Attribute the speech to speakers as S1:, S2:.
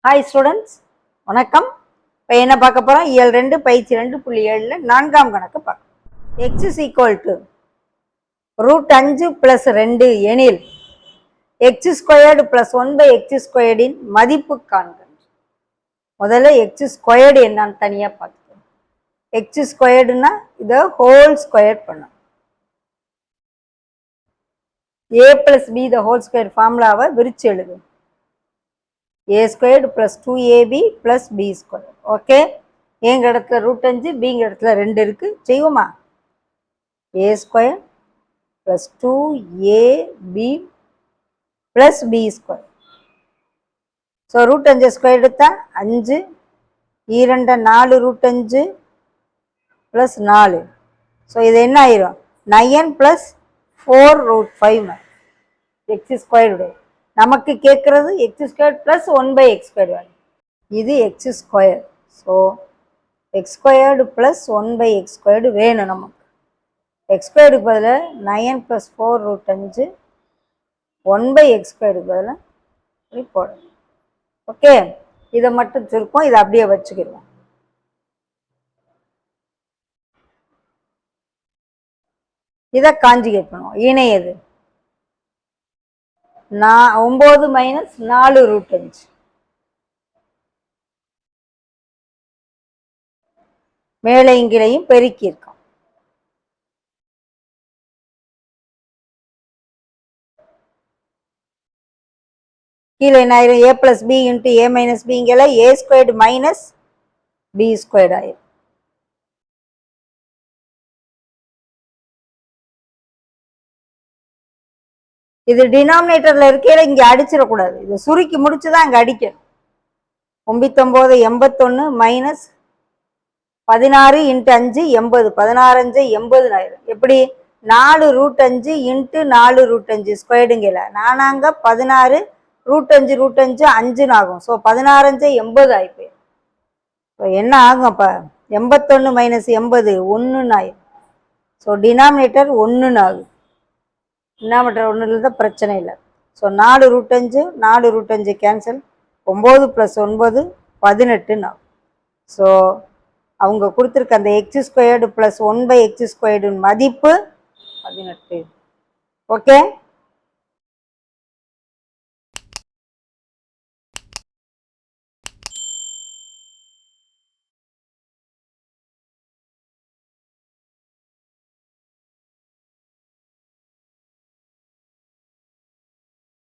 S1: Hi students, வணக்கம். இப்போ என்ன பார்க்க போகிறோம்? இயல் 2 பயிற்சி 2.7 4ஆம் கணக்கு பார்க்க. x is equal to √5 + 2 எனில் x ஸ்கொயர்டு + 1/x ஸ்கொயர்டின் மதிப்பு காண்க. முதல்ல x ஸ்கொயர்டு என்னன்னு தனியாக பார்த்துக்கணும். x ஸ்கொயர்டுன்னா இதை ஹோல் ஸ்கொயர் பண்ணும். a + b the whole square ஃபார்முலாவை விரிச்சு எழுது. a squared plus 2ab plus b squared. Okay, ஏங்க இடத்துல √5, பிங்க இடத்துல 2 இருக்கு. செய்வோமா? a squared plus 2ab plus b squared. So √5 square எடுத்தா 5, 2 4 √5 plus 4. ஸோ இது என்ன ஆயிரும்? 9 plus 4√5 x ஸ்கொயர்டு. நமக்கு கேட்கறது x square plus 1/x square வேணும். இது x square. So x squared plus 1/x squared வேணும் நமக்கு. x ஸ்கொயர்டுக்கு பதில் 9 + 4√5 1/x ஸ்கொயர்டுக்கு பதில் இப்படி போடணும். ஓகே, இதை மட்டும் சுருக்கம், இதை அப்படியே வச்சுக்கிடுவோம். இதை காஞ்சிகேட் பண்ணுவோம். இணையது 9 - 4 √5. மேலே இங்கிலையும் பெருக்கி இருக்கோம். கீழே என்ன ஆயிரும்? a + b × a - b இங்கல a squared minus b squared ஆயிரும். இது டினாமினேட்டர்ல இருக்கையில இங்க அடிச்சிடக்கூடாது. இது சுருக்கி முடிச்சுதான் அங்க அடிக்கணும். 9 81 மைனஸ் 16 × 5 80. 16 5 80 ஆயிரும். எப்படி? 4 √5 × 4 √5 ஸ்கொயர்டுங்கல 4 16 √5 √5 5 ஆகும். ஸோ 16 5 80 ஆயிப்போம். ஸோ என்ன ஆகும்? அப்ப 81 - 80 1 ஆயிரும். ஸோ டினாமினேட்டர் 1 ஆகும். டினாமினேட்டர் 1 தான் பிரச்சனை இல்லை. So 4 √5 4 √5 cancel. 9 + 9 18 ஆகும். ஸோ அவங்க கொடுத்துருக்க அந்த x ஸ்கொயர்டு + 1/x ஸ்கொயர்டு மதிப்பு 18. ஓகே.